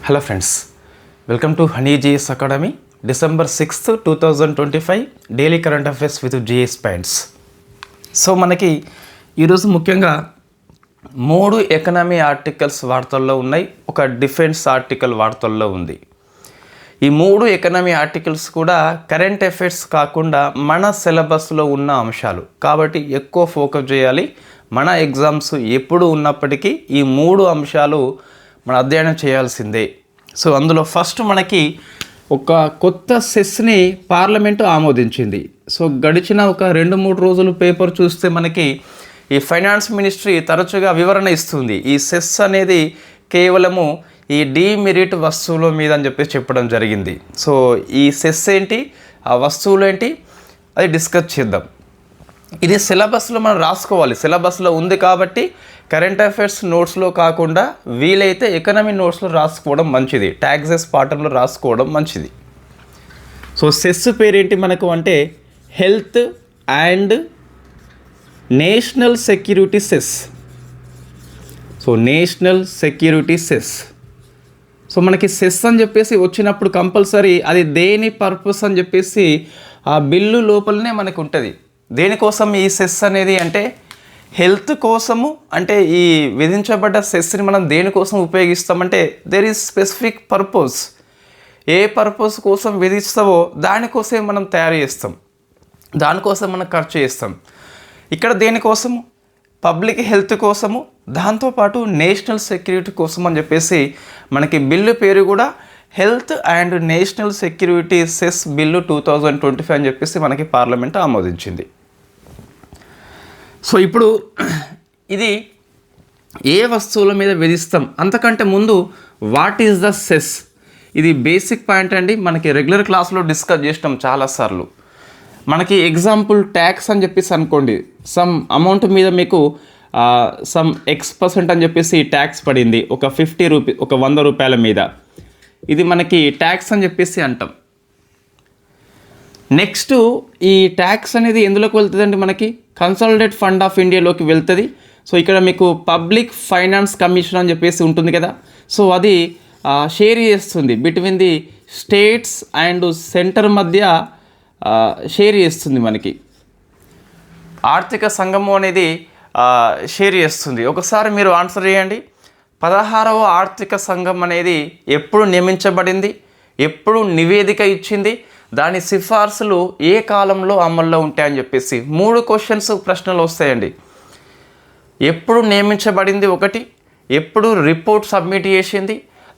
Hello friends, welcome to Honey GS academy. December 6th, 2025 daily current affairs with GS points. So మనకి ఈరోజు ముఖ్యంగా 3 economy articles వార్తల్లో ఉన్నాయి, ఒక డిఫెన్స్ ఆర్టికల్ వార్తల్లో ఉంది. ఈ 3 ఎకనామీ ఆర్టికల్స్ కూడా కరెంట్ అఫైర్స్ కాకుండా మన సిలబస్లో ఉన్న అంశాలు కాబట్టి ఎక్కువ ఫోకస్ చేయాలి. మన ఎగ్జామ్స్ ఎప్పుడు ఉన్నప్పటికీ ఈ 3 అంశాలు మనం అధ్యయనం చేయాల్సిందే. సో అందులో ఫస్ట్ మనకి ఒక కొత్త సెస్ని పార్లమెంటు ఆమోదించింది. సో గడిచిన ఒక 2-3 రోజులు పేపర్ చూస్తే మనకి ఈ ఫైనాన్స్ మినిస్ట్రీ తరచుగా వివరణ ఇస్తుంది. ఈ సెస్ అనేది కేవలము ఈ డీమెరిట్ వస్తువుల మీద అని చెప్పడం జరిగింది. సో ఈ సెస్ ఏంటి, ఆ వస్తువులు ఏంటి, అది డిస్కస్ చేద్దాం. ఇది సిలబస్లో మనం రాసుకోవాలి. సిలబస్లో ఉంది కాబట్టి కరెంట్ అఫైర్స్ నోట్స్లో కాకుండా వీలైతే ఎకనామీ నోట్స్లో రాసుకోవడం మంచిది, ట్యాక్సెస్ పాఠంలో రాసుకోవడం మంచిది. సో సెస్ పేరేంటి మనకు అంటే health and national security cess. So national security cess. So మనకి సెస్ అని చెప్పేసి వచ్చినప్పుడు కంపల్సరీ అది దేని పర్పస్ అని చెప్పేసి ఆ బిల్లు లోపలనే మనకు ఉంటుంది. దేనికోసం ఈ సెస్ అనేది అంటే హెల్త్ కోసము. అంటే ఈ విధించబడ్డ సెస్ని మనం దేనికోసం ఉపయోగిస్తామంటే దేర్ ఈజ్ స్పెసిఫిక్ పర్పస్. ఏ పర్పస్ కోసం విధిస్తావో దానికోసమే మనం తయారు చేస్తాం, దానికోసం మనం ఖర్చు చేస్తాం. ఇక్కడ దేనికోసము, పబ్లిక్ హెల్త్ కోసము, దాంతోపాటు నేషనల్ సెక్యూరిటీ కోసం అని చెప్పేసి మనకి బిల్లు పేరు కూడా health and national security cess bill 2025 అని చెప్పేసి మనకి పార్లమెంట్ ఆమోదించింది. సో ఇప్పుడు ఇది ఏ వస్తువుల మీద విధిస్తాం, అంతకంటే ముందు వాట్ ఈజ్ ద సెస్, ఇది బేసిక్ పాయింట్ అండి. మనకి రెగ్యులర్ క్లాస్లో డిస్కస్ చేసినాం చాలాసార్లు. మనకి ఎగ్జాంపుల్ ట్యాక్స్ అని చెప్పేసి అనుకోండి, సమ్ అమౌంట్ మీద మీకు సమ్ X% అని చెప్పేసి ట్యాక్స్ పడింది, ఒక 50 రూపీ, ఒక 100 రూపాయల మీద. ఇది మనకి ట్యాక్స్ అని చెప్పేసి అంటాం. నెక్స్ట్ ఈ ట్యాక్స్ అనేది ఎందులోకి వెళ్తుందండి, మనకి కన్సాలిడేట్ ఫండ్ ఆఫ్ ఇండియాలోకి వెళ్తుంది. సో ఇక్కడ మీకు పబ్లిక్ ఫైనాన్స్ కమిషన్ అని చెప్పేసి ఉంటుంది కదా. సో అది షేర్ చేస్తుంది between the states and centre మధ్య షేర్ చేస్తుంది. మనకి ఆర్థిక సంఘము అనేది షేర్ చేస్తుంది. ఒకసారి మీరు ఆన్సర్ చేయండి. 16వ ఆర్థిక సంఘం అనేది ఎప్పుడు నియమించబడింది, ఎప్పుడు నివేదిక ఇచ్చింది, దాని సిఫార్సులు ఏ కాలంలో అమల్లో ఉంటాయని చెప్పేసి 3 క్వశ్చన్స్ ప్రశ్నలు వస్తాయండి. ఎప్పుడు నియమించబడింది ఒకటి, ఎప్పుడు రిపోర్ట్ సబ్మిట్ చేసింది,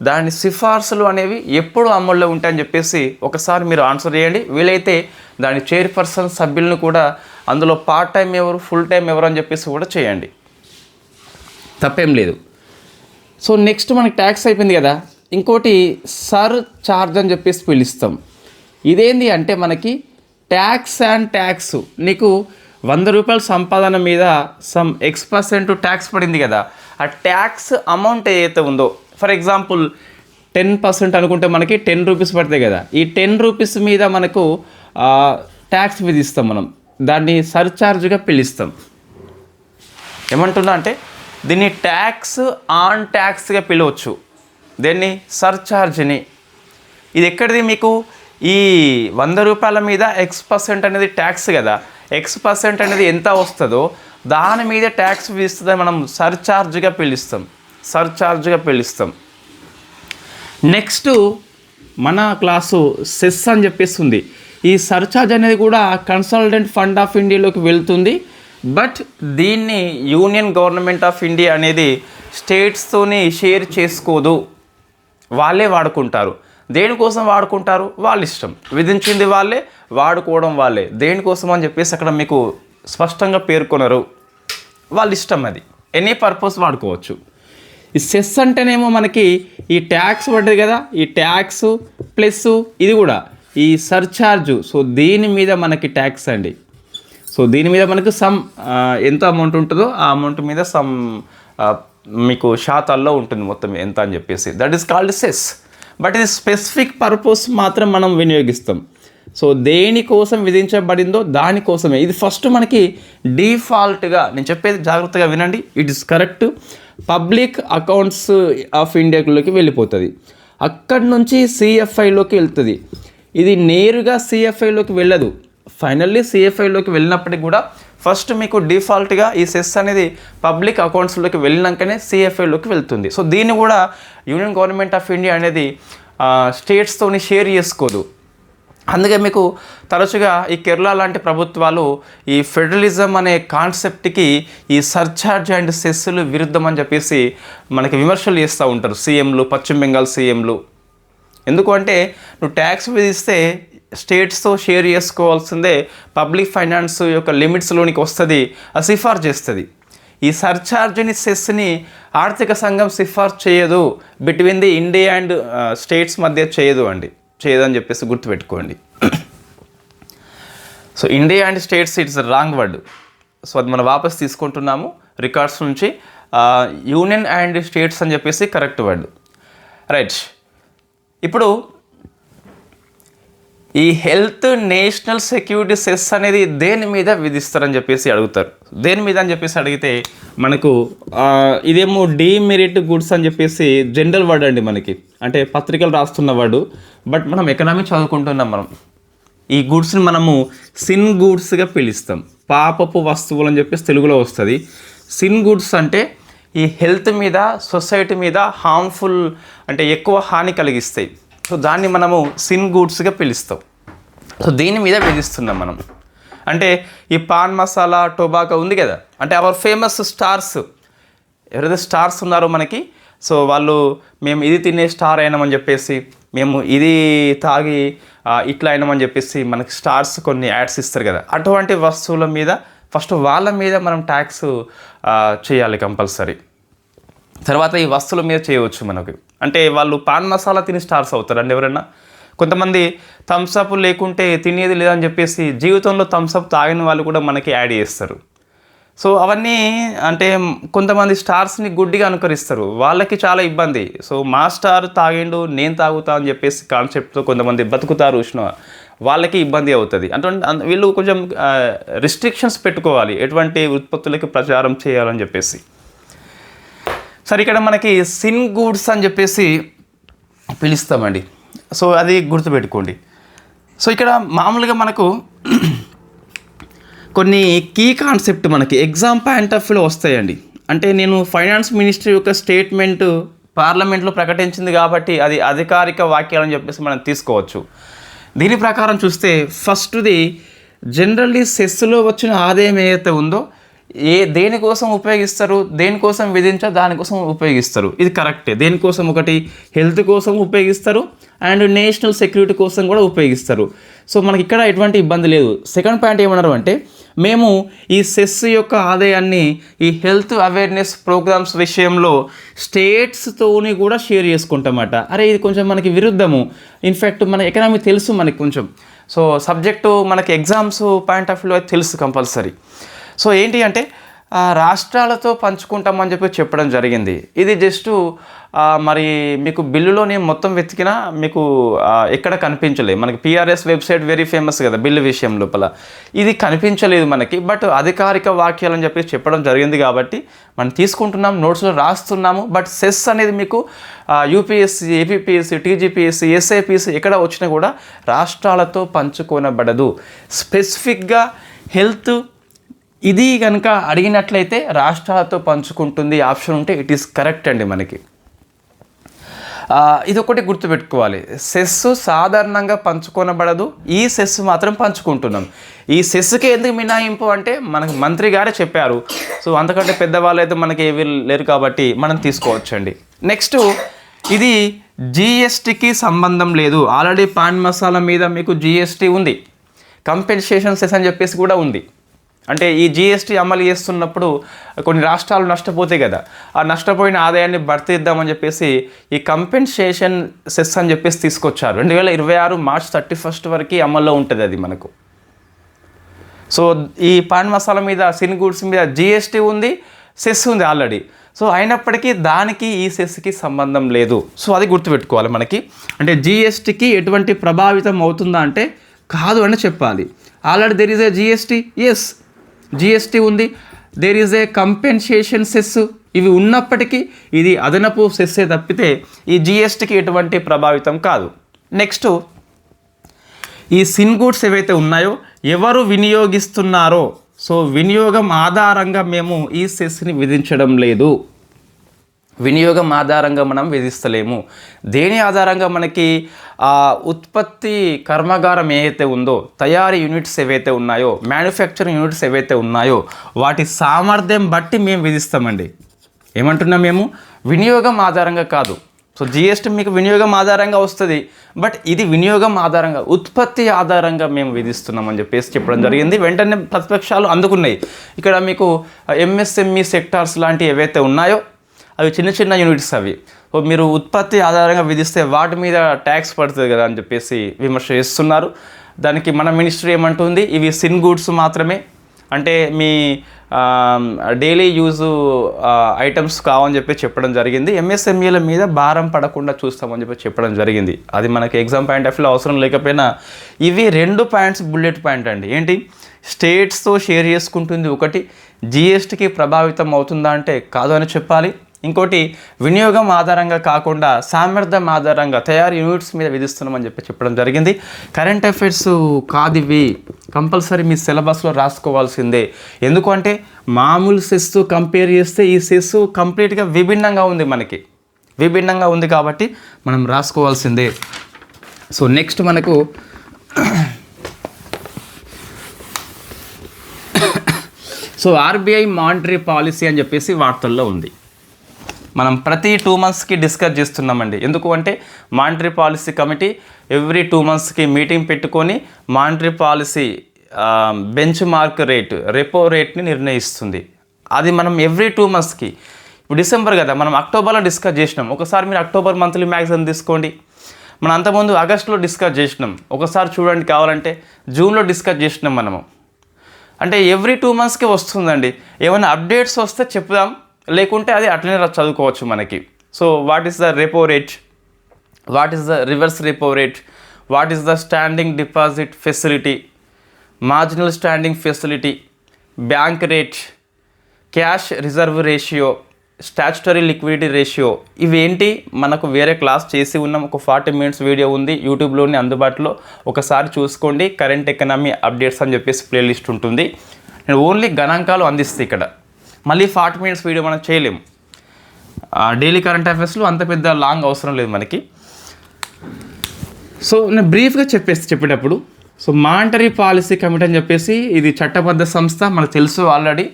దాని సిఫార్సులు అనేవి ఎప్పుడు అమల్లో ఉంటాయని చెప్పేసి ఒకసారి మీరు ఆన్సర్ చేయండి. వీలైతే దాని చైర్పర్సన్ సభ్యులను కూడా అందులో పార్ట్ టైం ఎవరు, ఫుల్ టైం ఎవరు అని చెప్పేసి కూడా చేయండి, తప్పేం లేదు. సో నెక్స్ట్ మనకి ట్యాక్స్ అయిపోయింది కదా, ఇంకోటి సర్ చార్జ్ అని చెప్పేసి పిలుస్తాం. ఇదేంటి అంటే మనకి ట్యాక్స్ అండ్ ట్యాక్స్, నీకు 100 రూపాయల సంపాదన మీద సమ్ X% ట్యాక్స్ పడింది కదా, ఆ ట్యాక్స్ అమౌంట్ ఏదైతే ఉందో, ఫర్ ఎగ్జాంపుల్ 10% అనుకుంటే మనకి 10 రూపీస్ పడతాయి కదా, ఈ 10 రూపీస్ మీద మనకు ట్యాక్స్ విధిస్తాం. మనం దాన్ని సర్చార్జ్గా పిలుస్తాం. ఏమంటున్నా అంటే దీన్ని ట్యాక్స్ ఆన్ ట్యాక్స్గా పిలవచ్చు, దీన్ని సర్చార్జ్ని. ఇది ఎక్కడిది, మీకు ఈ 100 రూపాయల మీద X% అనేది ట్యాక్స్ కదా, X% అనేది ఎంత వస్తుందో దాని మీద ట్యాక్స్ విధిస్తుంది, మనం సర్చార్జ్గా పిలుస్తాం. నెక్స్ట్ మన క్లాసు సెస్ అని చెప్పేసి ఉంది. ఈ సర్చార్జ్ అనేది కూడా కన్సాలిడేట్ ఫండ్ ఆఫ్ ఇండియాలోకి వెళ్తుంది. బట్ దీన్ని యూనియన్ గవర్నమెంట్ ఆఫ్ ఇండియా అనేది స్టేట్స్తోని షేర్ చేసుకోదు, వాళ్ళే వాడుకుంటారు. దేనికోసం వాడుకుంటారు, వాళ్ళ ఇష్టం, విధించింది వాళ్ళే, వాడుకోవడం వాళ్ళే. దేనికోసం అని చెప్పేసి అక్కడ మీకు స్పష్టంగా పేర్కొనరు, వాళ్ళ ఇష్టం, అది ఎనీ పర్పస్ వాడుకోవచ్చు. ఈ సెస్ అంటేనేమో మనకి ఈ ట్యాక్స్ పడ్డది కదా, ఈ ట్యాక్స్ ప్లస్ ఇది కూడా ఈ సర్చార్జు. సో దీని మీద మనకి ట్యాక్స్ అండి. సో దీని మీద మనకు సమ్ ఎంత అమౌంట్ ఉంటుందో ఆ అమౌంట్ మీద సమ్ మీకు శాతాల్లో ఉంటుంది మొత్తం ఎంత అని చెప్పేసి, that is called cess. But ఇది స్పెసిఫిక్ పర్పస్ మాత్రం మనం వినియోగిస్తాం. సో దేనికోసం విధించబడిందో దానికోసమే. ఇది ఫస్ట్ మనకి డిఫాల్ట్గా, నేను చెప్పేది జాగ్రత్తగా వినండి, it is correct, public accounts of ఇండియాలోకి వెళ్ళిపోతుంది. అక్కడి నుంచి సిఎఫ్ఐలోకి వెళ్తుంది. ఇది నేరుగా సిఎఫ్ఐలోకి వెళ్ళదు. ఫైనల్లీ సిఎఫ్ఐలోకి వెళ్ళినప్పటికి కూడా ఫస్ట్ మీకు డిఫాల్ట్గా ఈ సెస్ అనేది పబ్లిక్ అకౌంట్స్లోకి వెళ్ళినాకనే సిఎఫ్ఐలోకి వెళ్తుంది. సో దీన్ని కూడా యూనియన్ గవర్నమెంట్ ఆఫ్ ఇండియా అనేది స్టేట్స్తోని షేర్ చేసుకోదు. అందుకే మీకు తరచుగా ఈ కేరళ లాంటి ప్రభుత్వాలు ఈ ఫెడరలిజం అనే కాన్సెప్ట్కి ఈ సర్ఛార్జ్ అండ్ సెస్సులు విరుద్ధం అని చెప్పేసి మనకి విమర్శలు చేస్తూ ఉంటారు సీఎంలు, పశ్చిమ బెంగాల్ సీఎంలు. ఎందుకు అంటే నువ్వు ట్యాక్స్ విధిస్తే స్టేట్స్తో షేర్ చేసుకోవాల్సిందే, పబ్లిక్ ఫైనాన్స్ యొక్క లిమిట్స్లోనికి వస్తుంది, అది సిఫార్సు చేస్తుంది. ఈ సర్ఛార్జ్ని సెస్ని ఆర్థిక సంఘం సిఫార్సు చేయదు, between the India and states మధ్య చేయదని చెప్పేసి గుర్తుపెట్టుకోండి. So India and states it's wrong word. So అది మనం వాపస్ తీసుకుంటున్నాము రికార్డ్స్ నుంచి. యూనియన్ అండ్ స్టేట్స్ అని చెప్పేసి కరెక్ట్ వర్డ్. రైట్. ఇప్పుడు ఈ హెల్త్ నేషనల్ సెక్యూరిటీ సెస్ అనేది దేని మీద విధిస్తారని చెప్పేసి అడుగుతారు. దేని మీద అని చెప్పేసి అడిగితే మనకు ఇదేమో డీమెరిట్ గుడ్స్ అని చెప్పేసి జనరల్ వర్డ్ అండి, మనకి అంటే పత్రికలు రాస్తున్న వర్డు. బట్ మనం ఎకనామిక్ చదువుకుంటున్నాం. మనం ఈ గుడ్స్ని మనము సిన్ గుడ్స్గా పిలుస్తాం. పాపపు వస్తువులు అని చెప్పేసి తెలుగులో వస్తుంది. సిన్ గుడ్స్ అంటే ఈ హెల్త్ మీద, సొసైటీ మీద హార్మ్ఫుల్ అంటే ఎక్కువ హాని కలిగిస్తాయి. సో దాన్ని మనము సిన్ గుడ్స్గా పిలుస్తాం. సో దీని మీద విధిస్తున్నాం మనం. అంటే ఈ పాన్ మసాలా, టొబాకో ఉంది కదా, అంటే అవర్ ఫేమస్ స్టార్స్, ఎవరైతే స్టార్స్ ఉన్నారో మనకి, సో వాళ్ళు మేము ఇది తినే స్టార్ అయినామని చెప్పేసి, మేము ఇది తాగి ఇట్లా అయినామని చెప్పేసి మనకి స్టార్స్ కొన్ని యాడ్స్ ఇస్తారు కదా, అటువంటి వస్తువుల మీద ఫస్ట్ వాళ్ళ మీద మనం ట్యాక్స్ చేయాలి కంపల్సరీ. తర్వాత ఈ వస్తువుల మీద చేయవచ్చు మనకి. అంటే వాళ్ళు పాన్ మసాలా తిని స్టార్స్ అవుతారండి ఎవరైనా. కొంతమంది థమ్స్అప్ లేకుంటే తినేది లేదని చెప్పేసి జీవితంలో థమ్స్అప్ తాగిన వాళ్ళు కూడా మనకి యాడ్ చేస్తారు. సో అవన్నీ అంటే కొంతమంది స్టార్స్ని గుడ్డిగా అనుకరిస్తారు, వాళ్ళకి చాలా ఇబ్బంది. సో మా స్టార్ తాగిండు నేను తాగుతా అని చెప్పేసి కాన్సెప్ట్తో కొంతమంది బతుకుతారు, వాళ్ళకి ఇబ్బంది అవుతుంది. అంటే వీళ్ళు కొంచెం రిస్ట్రిక్షన్స్ పెట్టుకోవాలి ఎటువంటి ఉత్పత్తులకి ప్రచారం చేయాలని చెప్పేసి. సరే, ఇక్కడ మనకి సిన్ గూడ్స్ అని చెప్పేసి పిలుస్తామండి. సో అది గుర్తుపెట్టుకోండి. సో ఇక్కడ మామూలుగా మనకు కొన్ని కీ కాన్సెప్ట్ మనకి ఎగ్జామ్ పాయింట్ ఆఫ్ వ్యూలో వస్తాయండి. అంటే నేను ఫైనాన్స్ మినిస్ట్రీ యొక్క స్టేట్మెంటు పార్లమెంట్లో ప్రకటించింది కాబట్టి అది అధికారిక వాక్యాలని చెప్పేసి మనం తీసుకోవచ్చు. దీని ప్రకారం చూస్తే ఫస్ట్ది జనరల్లీ సెస్లో వచ్చిన ఆదాయం ఏదైతే ఉందో దేనికోసం ఉపయోగిస్తారు, దేనికోసం విధించారు దానికోసం ఉపయోగిస్తారు. ఇది కరెక్టే. దేనికోసం, ఒకటి హెల్త్ కోసం ఉపయోగిస్తారు అండ్ నేషనల్ సెక్యూరిటీ కోసం కూడా ఉపయోగిస్తారు. సో మనకి ఇక్కడ ఎటువంటి ఇబ్బంది లేదు. సెకండ్ పాయింట్ ఏమన్నారు అంటే, మేము ఈ సెస్ యొక్క ఆదాయాన్ని ఈ హెల్త్ అవేర్నెస్ ప్రోగ్రామ్స్ విషయంలో స్టేట్స్తోని కూడా షేర్ చేసుకుంటామట. అరే ఇది కొంచెం మనకి విరుద్ధము. ఇన్ఫ్యాక్ట్ మన ఎకనామీ తెలుసు మనకి కొంచెం. సో సబ్జెక్టు మనకి ఎగ్జామ్స్ పాయింట్ ఆఫ్ వ్యూలో తెలుసు కంపల్సరీ. సో ఏంటి అంటే రాష్ట్రాలతో పంచుకుంటామని చెప్పడం జరిగింది. ఇది జస్ట్ మరి మీకు బిల్లులో నేను మొత్తం వెతికినా మీకు ఎక్కడ కనిపించలేదు. మనకి పిఆర్ఎస్ వెబ్సైట్ వెరీ ఫేమస్ కదా బిల్లు విషయం లోపల, ఇది కనిపించలేదు మనకి. బట్ అధికారిక వాక్యాలని చెప్పడం జరిగింది కాబట్టి మనం తీసుకుంటున్నాం, నోట్స్లో రాస్తున్నాము. బట్ సెస్ అనేది మీకు యూపీఎస్సీ, ఏపీపీఎస్సీ, టీజీపీఎస్సీ, ఎస్ఐపీఎస్సీ ఎక్కడ వచ్చినా కూడా రాష్ట్రాలతో పంచుకోనబడదు. స్పెసిఫిక్గా హెల్త్ ఇది కనుక అడిగినట్లయితే రాష్ట్రాలతో పంచుకుంటుంది ఆప్షన్ ఉంటే ఇట్ ఈస్ కరెక్ట్ అండి. మనకి ఇదొకటి గుర్తుపెట్టుకోవాలి. సెస్ సాధారణంగా పంచుకోనబడదు, ఈ సెస్ మాత్రం పంచుకుంటున్నాం. ఈ సెస్కి ఎందుకు మినహాయింపు అంటే మనకు మంత్రి గారే చెప్పారు. సో అంతకంటే పెద్దవాళ్ళు అయితే మనకి ఏవి లేరు కాబట్టి మనం తీసుకోవచ్చండి. నెక్స్ట్, ఇది జిఎస్టీకి సంబంధం లేదు. ఆల్రెడీ పాన్ మసాలా మీద మీకు జిఎస్టీ ఉంది, కంపెన్సేషన్ సెస్ అని చెప్పేసి కూడా ఉంది. అంటే ఈ జిఎస్టీ అమలు చేస్తున్నప్పుడు కొన్ని రాష్ట్రాలు నష్టపోతాయి కదా, ఆ నష్టపోయిన ఆదాయాన్ని భర్తీ ఇద్దామని చెప్పేసి ఈ కంపెన్సేషన్ సెస్ అని చెప్పేసి తీసుకొచ్చారు. 2026 మార్చ్ 31 వరకు అమల్లో ఉంటుంది అది మనకు. సో ఈ పాన్ మసాలా మీద, సిన్ గూడ్స్ మీద జిఎస్టీ ఉంది, సెస్ ఉంది ఆల్రెడీ. సో అయినప్పటికీ దానికి ఈ సెస్కి సంబంధం లేదు. సో అది గుర్తుపెట్టుకోవాలి మనకి. అంటే జిఎస్టీకి ఎటువంటి ప్రభావితం అవుతుందా అంటే కాదు అని చెప్పాలి. Already there is a GST, yes GST ఉంది. There is a compensation cess, ఇవి ఉన్నప్పటికీ ఇది అదనపు సెస్సే తప్పితే ఈ జిఎస్టీకి ఎటువంటి ప్రభావితం కాదు. నెక్స్ట్, ఈ సిన్ గూడ్స్ ఏవైతే ఉన్నాయో ఎవరు వినియోగిస్తున్నారో, సో వినియోగం ఆధారంగా మేము ఈ సెస్ని విధించడం లేదు. వినియోగం ఆధారంగా మనం విధిస్తలేము. దేని ఆధారంగా మనకి ఉత్పత్తి కర్మాగారం ఏదైతే ఉందో, తయారీ యూనిట్స్ ఏవైతే ఉన్నాయో, మ్యానుఫ్యాక్చరింగ్ యూనిట్స్ ఏవైతే ఉన్నాయో వాటి సామర్థ్యం బట్టి మేము విధిస్తామండి. ఏమంటున్నాం మేము? వినియోగం ఆధారంగా కాదు. సో జిఎస్టీ మీకు వినియోగం ఆధారంగా వస్తుంది, బట్ ఇది వినియోగం ఆధారంగా, ఉత్పత్తి ఆధారంగా మేము విధిస్తున్నామని చెప్పేసి చెప్పడం జరిగింది. వెంటనే ప్రతిపక్షాలు అందుకున్నాయి. ఇక్కడ మీకు ఎంఎస్ఎంఈ సెక్టార్స్ లాంటివి ఏవైతే ఉన్నాయో అవి చిన్న చిన్న యూనిట్స్, అవి మీరు ఉత్పత్తి ఆధారంగా విధిస్తే వాటి మీద ట్యాక్స్ పడుతుంది కదా అని చెప్పేసి విమర్శ చేస్తున్నారు. దానికి మన మినిస్ట్రీ ఏమంటుంది, ఇవి సిన్ గూడ్స్ మాత్రమే, అంటే మీ డైలీ యూజ్ ఐటమ్స్ కావని చెప్పి చెప్పడం జరిగింది. ఎంఎస్ఎంఈల మీద భారం పడకుండా చూస్తామని చెప్పి చెప్పడం జరిగింది. అది మనకి ఎగ్జామ్ పాయింట్ ఆఫ్ వ్యూలో అవసరం లేకపోయినా ఇవి 2 పాయింట్స్ బుల్లెట్ పాయింట్ అండి. ఏంటి? స్టేట్స్తో షేర్ చేసుకుంటుంది ఒకటి, జిఎస్టీకి ప్రభావితం అవుతుందా అంటే కాదు అని చెప్పాలి. ఇంకోటి, వినియోగం ఆధారంగా కాకుండా సామర్థ్యం ఆధారంగా తయారీ యూనిట్స్ మీద విధిస్తున్నామని చెప్పి చెప్పడం జరిగింది. కరెంట్ అఫైర్స్ కాదు ఇవి, కంపల్సరీ మీ సిలబస్లో రాసుకోవాల్సిందే. ఎందుకంటే మామూలు సెస్తో కంపేర్ చేస్తే ఈ సెస్ కంప్లీట్గా విభిన్నంగా ఉంది, మనకి విభిన్నంగా ఉంది కాబట్టి మనం రాసుకోవాల్సిందే. సో నెక్స్ట్ మనకు సో ఆర్బీఐ మానిటరీ పాలసీ అని చెప్పేసి వార్తల్లో ఉంది. మనం ప్రతి 2 monthsకి డిస్కస్ చేస్తున్నామండి. ఎందుకు అంటే మానిటరీ పాలసీ కమిటీ ఎవ్రీ 2 monthsకి మీటింగ్ పెట్టుకొని monetary policy benchmark rate, repo రేట్ని నిర్ణయిస్తుంది. అది మనం ఎవ్రీ 2 monthsకి, ఇప్పుడు డిసెంబర్ కదా, మనం అక్టోబర్లో డిస్కస్ చేసినాం. ఒకసారి మీరు అక్టోబర్ మంత్లీ మ్యాగజైన్ తీసుకోండి. మనం అంతకుముందు ఆగస్టులో డిస్కస్ చేసినాం. ఒకసారి చూడండి, కావాలంటే జూన్లో డిస్కస్ చేసినాం మనము. అంటే ఎవ్రీ 2 monthsకి వస్తుందండి. ఏమైనా అప్డేట్స్ వస్తే చెప్దాం, లేకుంటే అది అట్లనే చదువుకోవచ్చు మనకి. So what is the repo rate, what is the reverse repo rate, what is the standing deposit facility, marginal standing facility, bank rate, cash reserve ratio, statutory liquidity ratio. ఇవేంటి మనకు వేరే క్లాస్ చేసి ఉన్నాం. ఒక 40 minutes వీడియో ఉంది యూట్యూబ్లోని అందుబాటులో, ఒకసారి చూసుకోండి. కరెంట్ ఎకనామీ అప్డేట్స్ అని చెప్పేసి ప్లేలిస్ట్ ఉంటుంది. నేను ఓన్లీ గణాంకాలు అందిస్తే ఇక్కడ మళ్ళీ 40 minutes వీడియో మనం చేయలేము. డైలీ కరెంట్ అఫైర్స్లో అంత పెద్ద లాంగ్ అవసరం లేదు మనకి. సో నేను బ్రీఫ్గా చెప్పేటప్పుడు, సో మానిటరీ పాలసీ కమిటీ అని చెప్పేసి ఇది చట్టబద్ధ సంస్థ, మనకు తెలుసు ఆల్రెడీ.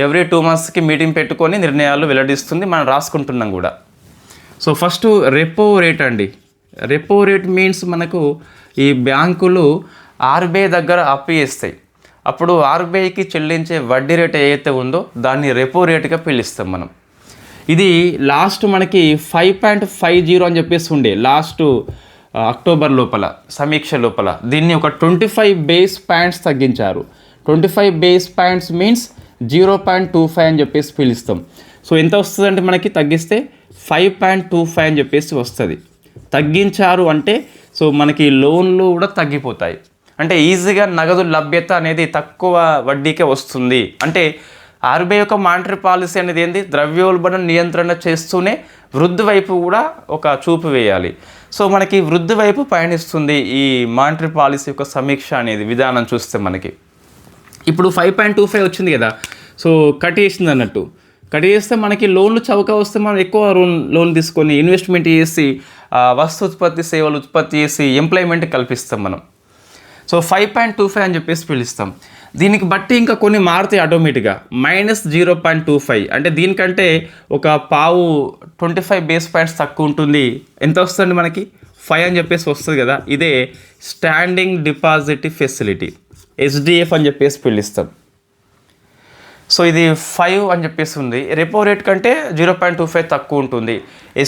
ఎవ్రీ 2 monthsకి మీటింగ్ పెట్టుకొని నిర్ణయాలు వెల్లడిస్తుంది, మనం రాసుకుంటున్నాం కూడా. సో ఫస్ట్ రెపో రేట్ అండి. రెపో రేట్ మీన్స్ మనకు ఈ బ్యాంకులు ఆర్బీఐ దగ్గర అప్పు చేస్తాయి. అప్పుడు ఆర్బీఐకి చెల్లించే వడ్డీ రేట్ ఏదైతే ఉందో దాన్ని రెపో రేట్గా పిలుస్తాం మనం. ఇది లాస్ట్ మనకి 5.50 అని చెప్పేసి ఉండే లాస్ట్ అక్టోబర్ లోపల సమీక్ష లోపల. దీన్ని ఒక 25 basis points తగ్గించారు. 25 basis points మీన్స్ 0.25 అని చెప్పేసి పిలుస్తాం. సో ఎంత వస్తుందంటే మనకి తగ్గిస్తే 5.25 అని చెప్పేసి వస్తుంది. తగ్గించారు అంటే సో మనకి లోన్లు కూడా తగ్గిపోతాయి. అంటే ఈజీగా నగదు లభ్యత అనేది తక్కువ వడ్డీకే వస్తుంది. అంటే ఆర్బీఐ యొక్క మానిటరీ పాలసీ అనేది ఏంది, ద్రవ్యోల్బణం నియంత్రణ చేస్తూనే వృద్ధి వైపు కూడా ఒక చూపు వేయాలి. సో మనకి వృద్ధి వైపు పయనిస్తుంది ఈ మానిటరీ పాలసీ యొక్క సమీక్ష అనేది విధానం చూస్తే మనకి. ఇప్పుడు 5.25 వచ్చింది కదా, సో కట్ చేసింది అన్నట్టు. కట్ చేస్తే మనకి లోన్లు చౌక వస్తే మనం ఎక్కువ లోన్ తీసుకొని ఇన్వెస్ట్మెంట్ చేసి వస్తు ఉత్పత్తి సేవలు ఉత్పత్తి చేసి ఎంప్లాయ్మెంట్ కల్పిస్తాం మనం. సో 5.25 అని చెప్పేసి పిలుస్తాం. దీనికి బట్టి ఇంకా కొన్ని మారుతాయి ఆటోమేటిక్గా. -0.25 అంటే దీనికంటే ఒక 25 basis points తక్కువ ఉంటుంది. ఎంత వస్తుంది మనకి? 5 అని చెప్పేసి వస్తుంది కదా. ఇదే స్టాండింగ్ డిపాజిట్ ఫెసిలిటీ, SDF అని చెప్పేసి పిలుస్తాం. సో ఇది 5 అని చెప్పేసి ఉంది. రెపో రేట్ కంటే 0.25 తక్కువ ఉంటుంది.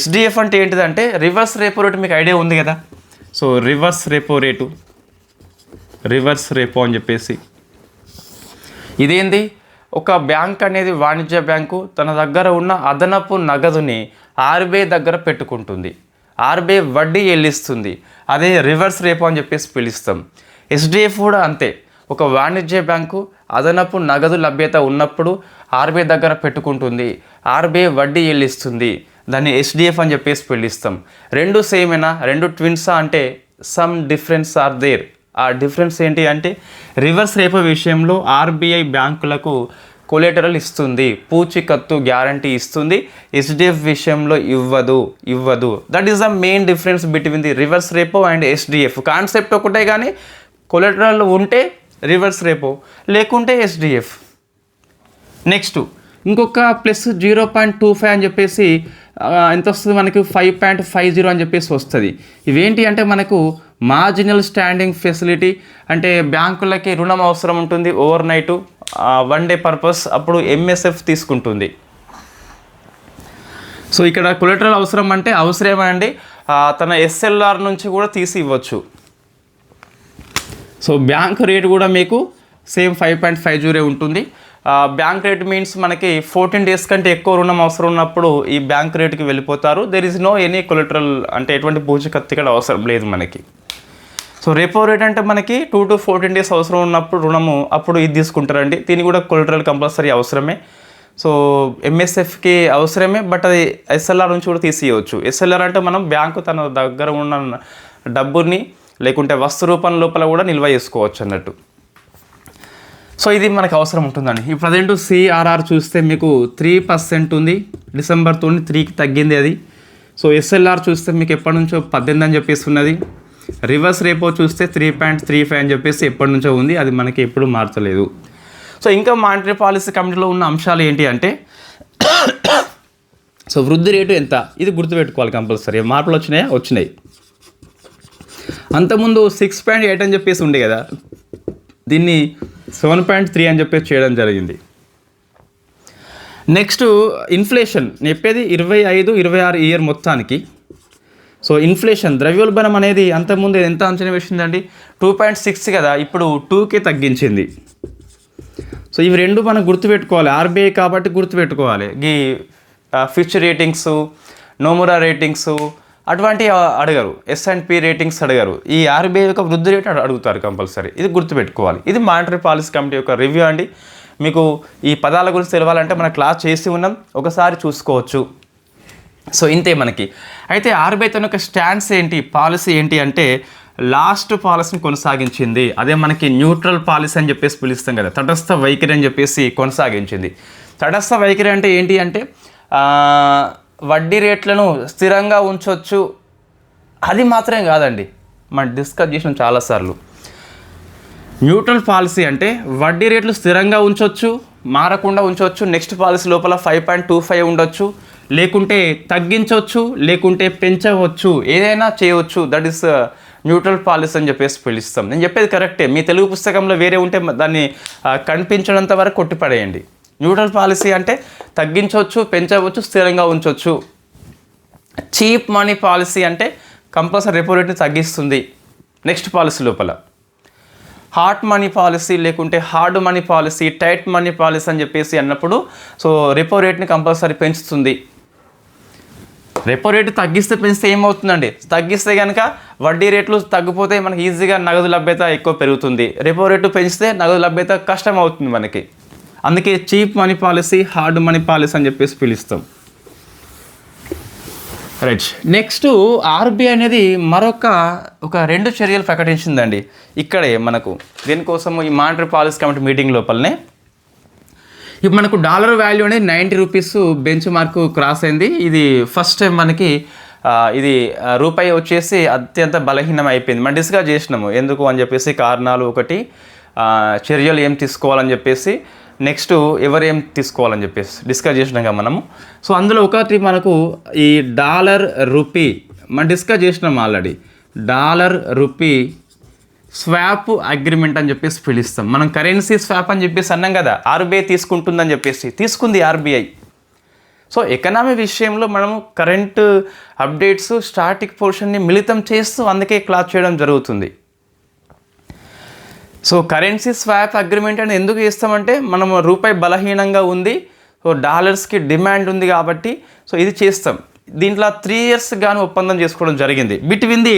SDF అంటే ఏంటిదంటే రివర్స్ రెపో రేట్, మీకు ఐడియా ఉంది కదా. So reverse repo rate, reverse repo అని చెప్పేసి ఇదేంది, ఒక బ్యాంక్ అనేది వాణిజ్య బ్యాంకు తన దగ్గర ఉన్న అదనపు నగదుని ఆర్బీఐ దగ్గర పెట్టుకుంటుంది. ఆర్బీఐ వడ్డీ చెల్లిస్తుంది. అదే రివర్స్ రెపో అని చెప్పేసి పిలుస్తాం. SDF కూడా అంతే. ఒక వాణిజ్య బ్యాంకు అదనపు నగదు లభ్యత ఉన్నప్పుడు ఆర్బీఐ దగ్గర పెట్టుకుంటుంది, ఆర్బీఐ వడ్డీ చెల్లిస్తుంది, దాన్ని ఎస్డిఎఫ్ అని చెప్పేసి పిలుస్తాం. రెండు సేమేనా, రెండు ట్విన్సా అంటే సమ్ డిఫరెన్స్ ఆర్ దేర్. ఆ డిఫరెన్స్ ఏంటి అంటే రివర్స్ రేపో విషయంలో ఆర్బీఐ బ్యాంకులకు కొలేటరల్ ఇస్తుంది, పూచికత్తు గ్యారంటీ ఇస్తుంది, ఎస్డిఎఫ్ విషయంలో ఇవ్వదు. That is the main difference between the reverse రేపో అండ్ ఎస్డిఎఫ్. కాన్సెప్ట్ ఒకటే కానీ కొలేటరల్ ఉంటే రివర్స్ రేపో, లేకుంటే ఎస్డిఎఫ్. నెక్స్ట్ ఇంకొక ప్లస్ 0.25 అని చెప్పేసి ఎంత వస్తుంది మనకి 5.50 అని చెప్పేసి వస్తుంది. ఇవేంటి అంటే మనకు మార్జినల్ స్టాండింగ్ ఫెసిలిటీ, అంటే బ్యాంకులకి రుణం అవసరం ఉంటుంది ఓవర్ నైట్, 1 డే పర్పస్, అప్పుడు ఎంఎస్ఎఫ్ తీసుకుంటుంది. సో ఇక్కడ కొలెటరల్ అవసరం అంటే అవసరమే అండి, తన ఎస్ఎల్ఆర్ నుంచి కూడా తీసి ఇవ్వచ్చు. సో బ్యాంక్ రేట్ కూడా మీకు సేమ్ 5.50 ఉంటుంది. బ్యాంక్ రేట్ మీన్స్ మనకి 14 డేస్ కంటే ఎక్కువ రుణం అవసరం ఉన్నప్పుడు ఈ బ్యాంక్ రేట్కి వెళ్ళిపోతారు. There is no any collateral, అంటే ఎటువంటి పూచికత్తు ఇక్కడ అవసరం లేదు మనకి. సో రెపో రేట్ అంటే మనకి 2 to 14 డేస్ అవసరం ఉన్నప్పుడు రుణము, అప్పుడు ఇది తీసుకుంటారండి. దీనికి కూడా కొలెటరల్ కంపల్సరీ అవసరమే. సో ఎంఎస్ఎఫ్కి అవసరమే, బట్ అది ఎస్ఎల్ఆర్ నుంచి కూడా తీసేయవచ్చు. ఎస్ఎల్ఆర్ అంటే మనం బ్యాంకు తన దగ్గర ఉన్న డబ్బుని లేకుంటే వస్తు రూపం లోపల కూడా నిల్వ చేసుకోవచ్చు అన్నట్టు. సో ఇది మనకు అవసరం ఉంటుందండి. ఈ ప్రజెంట్ సిఆర్ఆర్ చూస్తే మీకు 3% ఉంది, డిసెంబర్తో 3కి తగ్గింది అది. సో ఎస్ఎల్ఆర్ చూస్తే మీకు ఎప్పటి నుంచో 18 అని చెప్పేసి ఉన్నది. రివర్స్ రేపో చూస్తే 3.35 అని చెప్పేసి ఎప్పటి నుంచో ఉంది, అది మనకి ఎప్పుడు మార్చలేదు. సో ఇంకా మానిటరీ పాలసీ కమిటీలో ఉన్న అంశాలు ఏంటి అంటే సో వృద్ధి రేటు ఎంత, ఇది గుర్తుపెట్టుకోవాలి కంపల్సరీ. మార్పులు వచ్చినాయి. అంతకుముందు 6.8 అని చెప్పేసి ఉండే కదా, దీన్ని 7.3 అని చెప్పేసి చేయడం జరిగింది. నెక్స్ట్ ఇన్ఫ్లేషన్ చెప్పేది 25-26 ఇయర్ మొత్తానికి. సో ఇన్ఫ్లేషన్ ద్రవ్యోల్బణం అనేది అంతకుముందు ఎంత అంచనా వేసిందండి, 2.6 కదా, ఇప్పుడు 2కే తగ్గించింది. సో ఇవి రెండు మనం గుర్తుపెట్టుకోవాలి, ఆర్బీఐ కాబట్టి గుర్తుపెట్టుకోవాలి. ఈ ఫిచ్ రేటింగ్స్, నోమురా రేటింగ్స్ అటువంటి అడగరు, S&P రేటింగ్స్ అడగరు. ఈ ఆర్బీఐ యొక్క వృద్ధి రేటు అడుగుతారు కంపల్సరీ, ఇది గుర్తుపెట్టుకోవాలి. ఇది మానిటరీ పాలసీ కమిటీ యొక్క రివ్యూ అండి. మీకు ఈ పదాల గురించి తెలవాలంటే మన క్లాస్ చేసి ఉన్నాం, ఒకసారి చూసుకోవచ్చు. సో ఇంతే మనకి. అయితే ఆర్బీఐ తన యొక్క స్టాండ్స్ ఏంటి, పాలసీ ఏంటి అంటే లాస్ట్ పాలసీని కొనసాగించింది. అదే మనకి న్యూట్రల్ పాలసీ అని చెప్పేసి పిలుస్తాం కదా, తటస్థ వైఖరి అని చెప్పేసి కొనసాగించింది. తటస్థ వైఖరి అంటే ఏంటి అంటే వడ్డీ రేట్లను స్థిరంగా ఉంచవచ్చు, అది మాత్రమే కాదండి, మనం డిస్కస్ చేసినాం చాలాసార్లు. న్యూట్రల్ పాలసీ అంటే వడ్డీ రేట్లు స్థిరంగా ఉంచవచ్చు, మారకుండా ఉంచవచ్చు. నెక్స్ట్ పాలసీ లోపల 5.25 ఉండొచ్చు, లేకుంటే తగ్గించవచ్చు, లేకుంటే పెంచవచ్చు, ఏదైనా చేయవచ్చు. దట్ ఈస్ న్యూట్రల్ పాలసీ అని చెప్పేసి పిలుస్తాం. నేను చెప్పేది కరెక్టే, మీ తెలుగు పుస్తకంలో వేరే ఉంటే దాన్ని కనిపించినంత వరకు కొట్టిపడేయండి. న్యూట్రల్ పాలసీ అంటే తగ్గించవచ్చు, పెంచవచ్చు, స్థిరంగా ఉంచవచ్చు. చీప్ మనీ పాలసీ అంటే కంపల్సరీ రెపో రేట్ని తగ్గిస్తుంది నెక్స్ట్ పాలసీ లోపల. హాట్ మనీ పాలసీ లేకుంటే hard money policy, tight money policy అని చెప్పేసి అన్నప్పుడు సో రెపో రేట్ని కంపల్సరీ పెంచుతుంది. రెపో రేటు తగ్గిస్తే పెంచితే ఏమవుతుందండి, తగ్గిస్తే కనుక వడ్డీ రేట్లు తగ్గిపోతే మనకి ఈజీగా నగదు లభ్యత ఎక్కువ పెరుగుతుంది. రెపో రేటు పెంచితే నగదు లభ్యత కష్టం అవుతుంది మనకి. అందుకే cheap money policy, hard money policy అని చెప్పేసి పిలుస్తాం. రైట్. నెక్స్ట్ ఆర్బీఐ అనేది ఒక 2 చర్యలు ప్రకటించిందండి ఇక్కడే మనకు. దీనికోసం ఈ మానిటరీ పాలసీ కమిటీ మీటింగ్ లోపలనే ఇప్పుడు మనకు డాలర్ వాల్యూ అనేది 90 రూపీస్ బెంచ్ మార్క్ క్రాస్ అయింది. ఇది ఫస్ట్ టైం మనకి ఇది రూపాయి వచ్చేసి అత్యంత బలహీనం అయిపోయింది. మనం డిస్కస్ చేసినాము ఎందుకు అని చెప్పేసి, కారణాలు, ఒకటి చర్యలు ఏం తీసుకోవాలని చెప్పేసి, నెక్స్ట్ ఎవరు ఏం తీసుకోవాలని చెప్పేసి డిస్కస్ చేసినాక మనము. సో అందులో ఒకటి మనకు ఈ డాలర్ రూపీ మనం డిస్కస్ చేసినాం already. Dollar rupee swap agreement అని చెప్పేసి పిలుస్తాం. మనం కరెన్సీ స్వాప్ అని చెప్పేసి అన్నాం కదా, ఆర్బీఐ తీసుకుంటుందని చెప్పేసి తీసుకుంది ఆర్బీఐ. సో ఎకనామీ విషయంలో మనము కరెంట్ అప్డేట్స్, స్టాటిక్ పోర్షన్ని మిళితం చేస్తూ అందుకే క్లాస్ చేయడం జరుగుతుంది. సో కరెన్సీ స్వాప్ అగ్రిమెంట్ అని ఎందుకు చేస్తామంటే మనం రూపాయి బలహీనంగా ఉంది, సో డాలర్స్కి డిమాండ్ ఉంది కాబట్టి సో ఇది చేస్తాం. దీంట్లో 3 years గాను ఒప్పందం చేసుకోవడం జరిగింది బిట్వీన్ ది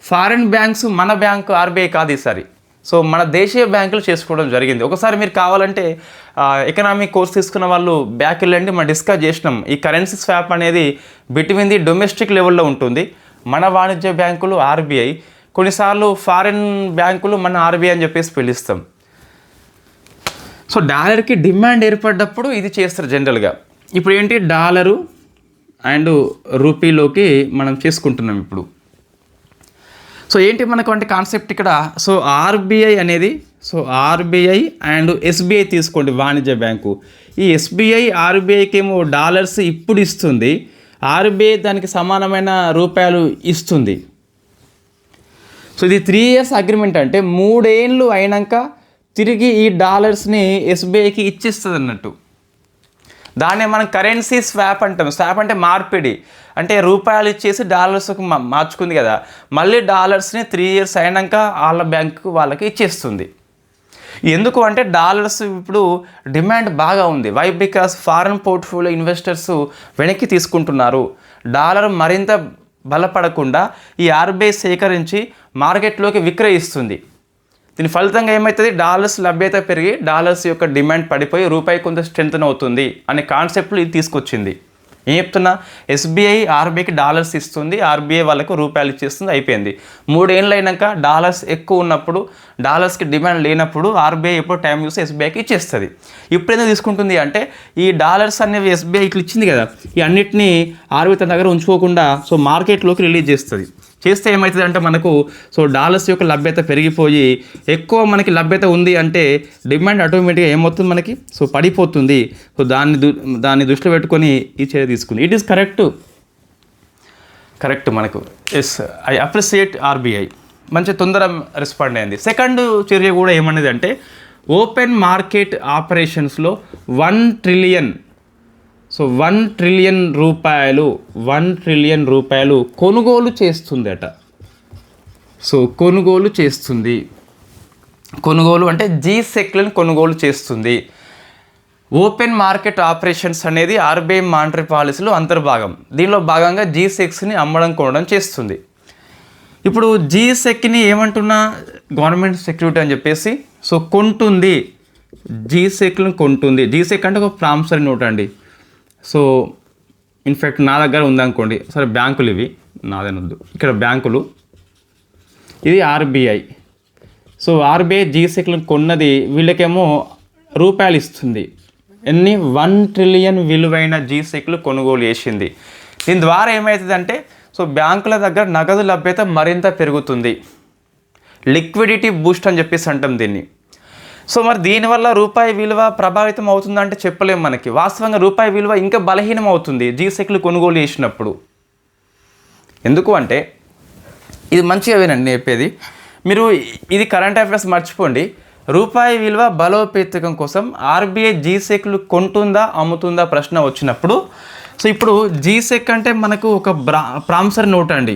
ఫారిన్ బ్యాంక్స్. మన బ్యాంకు ఆర్బీఐ కాదు ఈసారి. సో మన దేశీయ బ్యాంకులు చేసుకోవడం జరిగింది. ఒకసారి మీరు కావాలంటే ఎకనామిక్ కోర్స్ తీసుకున్న వాళ్ళు బ్యాక్ వెళ్ళండి, మనం డిస్కస్ చేసినాం. ఈ కరెన్సీ స్వాప్ అనేది బిట్వీన్ ది డొమెస్టిక్ లెవెల్లో ఉంటుంది. మన వాణిజ్య బ్యాంకులు ఆర్బీఐ, కొన్నిసార్లు ఫారిన్ బ్యాంకులు మన ఆర్బీఐ అని చెప్పేసి పిలుస్తాం. సో డాలర్కి డిమాండ్ ఏర్పడ్డప్పుడు ఇది చేస్తారు జనరల్గా. ఇప్పుడు ఏంటి, డాలరు అండ్ రూపీలోకి మనం చేసుకుంటున్నాం ఇప్పుడు. సో ఏంటి మనకు అంటే కాన్సెప్ట్ ఇక్కడ, సో ఆర్బీఐ అనేది, సో ఆర్బీఐ అండ్ ఎస్బీఐ తీసుకోండి వాణిజ్య బ్యాంకు. ఈ ఎస్బీఐ ఆర్బీఐకి ఏమో డాలర్స్ ఇప్పుడు ఇస్తుంది, ఆర్బీఐ దానికి సమానమైన రూపాయలు ఇస్తుంది. సో ఇది 3 years అగ్రిమెంట్, అంటే 3 ఏళ్ళు అయినాక తిరిగి ఈ డాలర్స్ని ఎస్బీఐకి ఇచ్చేస్తుంది అన్నట్టు. దాన్నే మనం కరెన్సీ స్వాప్ అంటాం. స్వాప్ అంటే మార్పిడి, అంటే రూపాయలు ఇచ్చేసి డాలర్స్కి మార్చుకుంది కదా, మళ్ళీ డాలర్స్ని 3 years అయినాక వాళ్ళ బ్యాంకు వాళ్ళకి ఇచ్చేస్తుంది. ఎందుకు అంటే డాలర్స్ ఇప్పుడు డిమాండ్ బాగా ఉంది. Why? Because foreign portfolio investors వెనక్కి తీసుకుంటున్నారు. డాలర్ మరింత బలపడకుండా ఈ ఆర్బీఐ సేకరించి మార్కెట్లోకి విక్రయిస్తుంది. దీని ఫలితంగా ఏమవుతుంది, డాలర్స్ లభ్యత పెరిగి డాలర్స్ యొక్క డిమాండ్ పడిపోయి రూపాయి కొంత స్ట్రెంగ్త్ అవుతుంది అనే కాన్సెప్ట్లు ఇది తీసుకొచ్చింది. ఏం చెప్తున్నా, ఎస్బీఐ ఆర్బీఐకి డాలర్స్ ఇస్తుంది, ఆర్బీఐ వాళ్ళకు రూపాయలు ఇచ్చేస్తుంది, అయిపోయింది. 3 ఏళ్ళు అయినాక డాలర్స్ ఎక్కువ ఉన్నప్పుడు, డాలర్స్కి డిమాండ్ లేనప్పుడు ఆర్బీఐ ఎప్పుడు టైం చూసి ఎస్బీఐకి ఇచ్చేస్తుంది. ఇప్పుడు ఎందుకు తీసుకుంటుంది అంటే ఈ డాలర్స్ అనేవి ఎస్బీఐకి ఇచ్చింది కదా, ఈ అన్నిటినీ ఆర్బీఐ తన దగ్గర ఉంచుకోకుండా సో మార్కెట్లోకి రిలీజ్ చేస్తుంది. చేస్తే ఏమవుతుంది అంటే మనకు సో డాలర్స్ యొక్క లభ్యత పెరిగిపోయి ఎక్కువ మనకి లభ్యత ఉంది అంటే డిమాండ్ ఆటోమేటిక్గా ఏమవుతుంది మనకి, సో పడిపోతుంది. సో దాన్ని దృష్టిలో పెట్టుకొని ఈ చర్య తీసుకుంది. ఇట్ ఈస్ కరెక్ట్ మనకు. ఎస్, ఐ అప్రిసియేట్ ఆర్బీఐ, మంచి తొందర రెస్పాండ్ అయింది. సెకండ్ చర్య కూడా ఏమన్నది అంటే ఓపెన్ మార్కెట్ ఆపరేషన్స్లో 1 trillion, సో 1 trillion రూపాయలు, 1 trillion రూపాయలు కొనుగోలు చేస్తుందట. సో కొనుగోలు చేస్తుంది, కొనుగోలు అంటే జీసెక్లను కొనుగోలు చేస్తుంది. ఓపెన్ మార్కెట్ ఆపరేషన్స్ అనేది ఆర్బీఐ మానిటరీ పాలసీలో అంతర్భాగం. దీనిలో భాగంగా జీసెక్స్ని అమ్మడం కొనడం చేస్తుంది. ఇప్పుడు జీసెక్ని ఏమంటున్నా, గవర్నమెంట్ సెక్యూరిటీ అని చెప్పేసి సో కొంటుంది, జీసెక్లను కొంటుంది. జీసెక్ అంటే ఒక ప్రామిసరీ నోట్ అండి. సో ఇన్ఫ్యాక్ట్ నా దగ్గర ఉందనుకోండి, సరే బ్యాంకులు ఇవి నాదేనొద్దు, ఇక్కడ బ్యాంకులు, ఇది ఆర్బీఐ. సో ఆర్బీఐ జీసెక్లను కొన్నది, వీళ్ళకేమో రూపాయలు ఇస్తుంది. ఎన్ని 1 trillion విలువైన జీసెక్లు కొనుగోలు చేసింది. దీని ద్వారా ఏమవుతుందంటే సో బ్యాంకుల దగ్గర నగదు లభ్యత మరింత పెరుగుతుంది. లిక్విడిటీ బూస్ట్ అని చెప్పేసి అంటాం దీన్ని. సో మరి దీనివల్ల రూపాయి విలువ ప్రభావితం అవుతుందంటే చెప్పలేము మనకి. వాస్తవంగా రూపాయి విలువ ఇంకా బలహీనం అవుతుంది జీసెక్లు కొనుగోలు చేసినప్పుడు. ఎందుకు అంటే ఇది మంచిగా వినండి చెప్పేది మీరు, ఇది కరెంట్ అఫైర్స్ మర్చిపోండి. రూపాయి విలువ బలోపేతకం కోసం ఆర్బీఐ జీసెక్లు కొంటుందా అమ్ముతుందా ప్రశ్న వచ్చినప్పుడు, సో ఇప్పుడు జీసెక్ అంటే మనకు ఒక ప్రామిసరీ నోట్ అండి,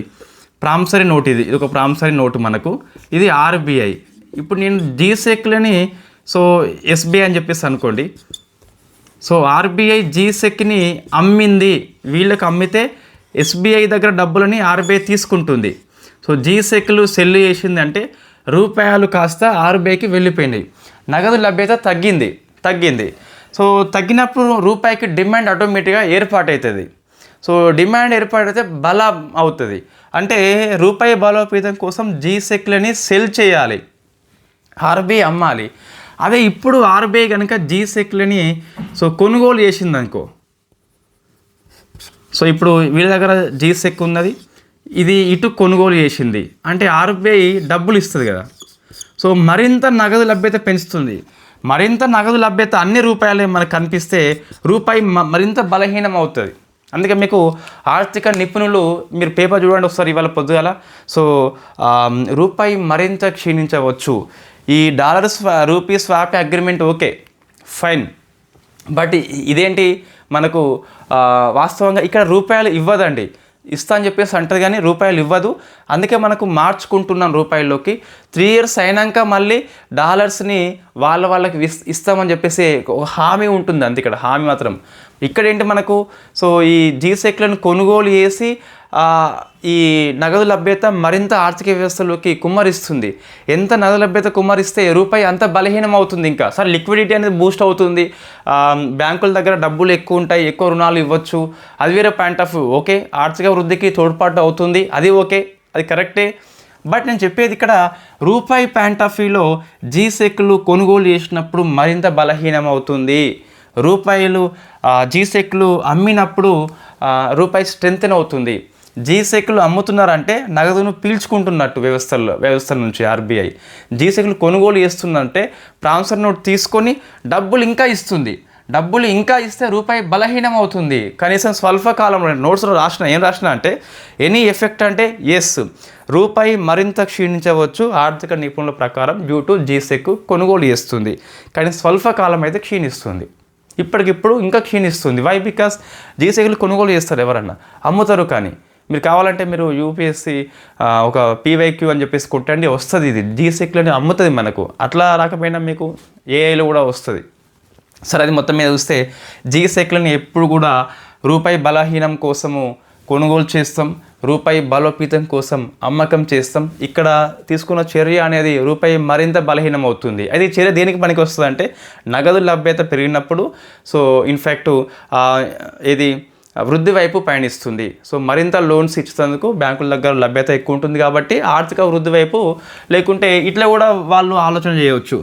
ప్రామిసరీ నోట్, ఇది ఒక ప్రామిసరీ నోటు మనకు, ఇది ఆర్బీఐ. ఇప్పుడు నేను జీసెక్లని సో ఎస్బీఐ అని చెప్పేసి అనుకోండి. సో ఆర్బీఐ జీసెక్ని అమ్మింది, వీళ్ళకి అమ్మితే ఎస్బీఐ దగ్గర డబ్బులని ఆర్బీఐ తీసుకుంటుంది. సో జీసెక్లు సెల్ చేసింది అంటే రూపాయలు కాస్త ఆర్బీఐకి వెళ్ళిపోయినాయి, నగదు లభ్యత తగ్గింది. సో తగ్గినప్పుడు రూపాయికి డిమాండ్ ఆటోమేటిక్గా ఏర్పాటవుతుంది. సో డిమాండ్ ఏర్పాటైతే బలం అవుతుంది, అంటే రూపాయి బలోపేతం కోసం జీసెక్లని సెల్ చేయాలి, ఆర్బీఐ అమ్మాలి. అదే ఇప్పుడు ఆర్బీఐ కనుక జీసెక్లని సో కొనుగోలు చేసింది అనుకో, సో ఇప్పుడు వీళ్ళ దగ్గర జీసెక్ ఉన్నది, ఇది ఇటు కొనుగోలు చేసింది అంటే ఆర్బీఐ డబ్బులు ఇస్తుంది కదా. సో మరింత నగదు లభ్యత పెంచుతుంది. మరింత నగదు లభ్యత అన్ని రూపాయలే మనకు కనిపిస్తే రూపాయి మరింత బలహీనం అవుతుంది. అందుకే మీకు ఆర్థిక నిపుణులు, మీరు పేపర్ చూడండి ఒకసారి ఇవాళ పొద్దుగాల, సో రూపాయి మరింత క్షీణించవచ్చు. ఈ rupee swap agreement okay fine, but ఇదేంటి మనకు వాస్తవంగా ఇక్కడ రూపాయలు ఇవ్వదండి, ఇస్తా అని చెప్పేసి అంటది కానీ రూపాయలు ఇవ్వదు. అందుకే మనకు మార్చుకుంటున్నాం రూపాయల్లోకి. 3 years అయినాక మళ్ళీ డాలర్స్ని వాళ్ళకి ఇస్తామని చెప్పేసి ఒక హామీ ఉంటుంది. అంతే, ఇక్కడ హామీ మాత్రం. ఇక్కడ ఏంటి మనకు, సో ఈ జీసెక్లను కొనుగోలు చేసి ఈ నగదు లభ్యత మరింత ఆర్థిక వ్యవస్థలోకి కుమ్మరిస్తుంది. ఎంత నగదు లభ్యత కుమ్మరిస్తే రూపాయి అంత బలహీనం అవుతుంది. ఇంకా సార్ లిక్విడిటీ అనేది బూస్ట్ అవుతుంది, బ్యాంకుల దగ్గర డబ్బులు ఎక్కువ ఉంటాయి, ఎక్కువ రుణాలు ఇవ్వచ్చు, అది వేరే పాయింట్ ఆఫ్ వ్యూ. ఓకే, ఆర్థిక వృద్ధికి తోడ్పాటు అవుతుంది, అది ఓకే, అది కరెక్టే. బట్ నేను చెప్పేది ఇక్కడ రూపాయి పాయింట్ ఆఫ్ వ్యూలో జీసెక్లు కొనుగోలు చేసినప్పుడు మరింత బలహీనం అవుతుంది. రూపాయలు జీసెక్లు అమ్మినప్పుడు రూపాయి స్ట్రెంగ్తెన్ అవుతుంది. జీసెక్లు అమ్ముతున్నారంటే నగదును పీల్చుకుంటున్నట్టు వ్యవస్థ నుంచి ఆర్బీఐ. జీసెక్లు కొనుగోలు చేస్తుందంటే ట్రాన్స్ఫర్ నోట్ తీసుకొని డబ్బులు ఇంకా ఇస్తుంది. డబ్బులు ఇంకా ఇస్తే రూపాయి బలహీనం అవుతుంది. కనీసం స్వల్పకాలంలో నోట్స్లో ఏం రాసిన అంటే ఎనీ ఎఫెక్ట్ అంటే ఎస్, రూపాయి మరింత క్షీణించవచ్చు ఆర్థిక నిపుణుల ప్రకారం డ్యూ టు జీసెక్ కొనుగోలు చేస్తుంది, కానీ స్వల్పకాలం అయితే క్షీణిస్తుంది. ఇప్పటికిప్పుడు ఇంకా క్షీణిస్తుంది. వై? బికాస్ జీసెక్లు కొనుగోలు చేస్తారు, ఎవరన్నా అమ్ముతారు. కానీ మీరు కావాలంటే మీరు యూపీఎస్సీ ఒక పీవైక్యూ అని చెప్పేసి కొట్టండి, వస్తుంది. ఇది జీసెక్లని అమ్ముతుంది మనకు. అట్లా రాకపోయినా మీకు ఏఐలో కూడా వస్తుంది. సరే, అది మొత్తం మీద చూస్తే జీసెక్లని ఎప్పుడు కూడా రూపాయి బలహీనం కోసము కొనుగోలు చేస్తాం, రూపాయి బలోపేతం కోసం అమ్మకం చేస్తాం. ఇక్కడ తీసుకున్న చర్య అనేది రూపాయి మరింత బలహీనం అవుతుంది. అది చర్య దేనికి పనికి వస్తుంది అంటే నగదు లభ్యత పెరిగినప్పుడు, సో ఇన్ఫ్యాక్ట్ ఇది వృద్ధి వైపు పయనిస్తుంది. సో మరింత లోన్స్ ఇచ్చేందుకు బ్యాంకుల దగ్గర లభ్యత ఎక్కువ ఉంటుంది కాబట్టి ఆర్థిక వృద్ధి వైపు. లేకుంటే ఇట్లా కూడా వాళ్ళు ఆలోచన చేయవచ్చు,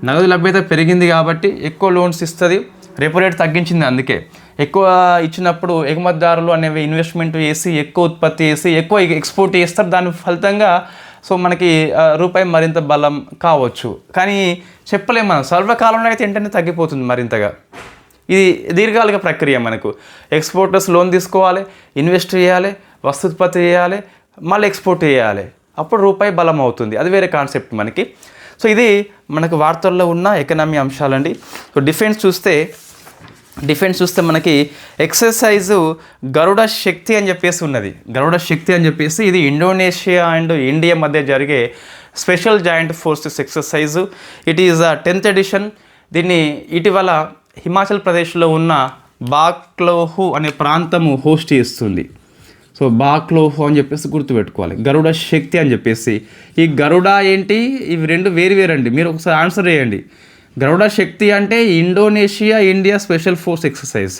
నగదు లభ్యత పెరిగింది కాబట్టి ఎక్కువ లోన్స్ ఇస్తుంది, రెపో రేట్ తగ్గించింది, అందుకే ఎక్కువ ఇచ్చినప్పుడు ఎగుమతిదారులు అనేవి ఇన్వెస్ట్మెంట్ చేసి ఎక్కువ ఉత్పత్తి చేసి ఎక్కువ ఎక్స్పోర్ట్ చేస్తారు. దాని ఫలితంగా సో మనకి రూపాయి మరింత బలం కావచ్చు. కానీ చెప్పలేము మనం, స్వల్పకాలంలో అయితే వెంటనే తగ్గిపోతుంది మరింతగా. ఇది దీర్ఘకాలిక ప్రక్రియ. మనకు ఎక్స్పోర్టర్స్ లోన్ తీసుకోవాలి, ఇన్వెస్ట్ చేయాలి, వస్తుత్పత్తి చేయాలి, మళ్ళీ ఎక్స్పోర్ట్ చేయాలి, అప్పుడు రూపాయి బలం అవుతుంది. అది వేరే కాన్సెప్ట్ మనకి. సో ఇది మనకు వార్తల్లో ఉన్న ఎకనామీ అంశాలండి. సో డిఫెన్స్ చూస్తే మనకి ఎక్సర్సైజు గరుడ శక్తి అని చెప్పేసి ఉన్నది. గరుడ శక్తి అని చెప్పేసి ఇది ఇండోనేషియా అండ్ ఇండియా మధ్య జరిగే special joint forces exercise. It is 10th edition. దీన్ని ఇటీవల హిమాచల్ ప్రదేశ్లో ఉన్న బాక్లోహు అనే ప్రాంతము హోస్ట్ చేస్తుంది. సో బాక్లోహు అని చెప్పేసి గుర్తుపెట్టుకోవాలి. గరుడ శక్తి అని చెప్పేసి. ఈ గరుడ ఏంటి, ఇవి రెండు వేరువేరండి. మీరు ఒకసారి ఆన్సర్ చేయండి. గరుడ శక్తి అంటే Indonesia India special force exercise.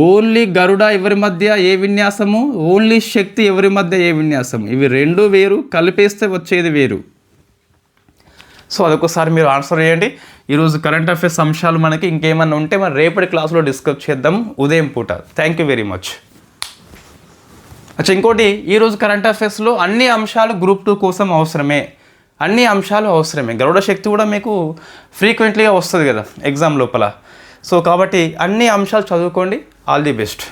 Only Garuda ఎవరి మధ్య ఏ విన్యాసము, ఓన్లీ శక్తి ఎవరి మధ్య ఏ విన్యాసం, ఇవి రెండు వేరు, కలిపేస్తే వచ్చేది వేరు. సో అదొకసారి మీరు ఆన్సర్ చేయండి. ఈరోజు కరెంట్ అఫైర్స్ అంశాలు మనకి ఇంకేమన్నా ఉంటే మరి రేపటి క్లాస్లో డిస్కస్ చేద్దాం ఉదయం పూట. Thank you very much. అచ్చా, ఇంకోటి, ఈరోజు కరెంట్ అఫైర్స్లో అన్ని అంశాలు గ్రూప్ 2 కోసం అవసరమే. అన్ని అంశాలు అవసరమే. గరుడ శక్తి కూడా మీకు ఫ్రీక్వెంట్లీగా వస్తుంది కదా ఎగ్జామ్ లోపల. సో కాబట్టి అన్ని అంశాలు చదువుకోండి. All the best.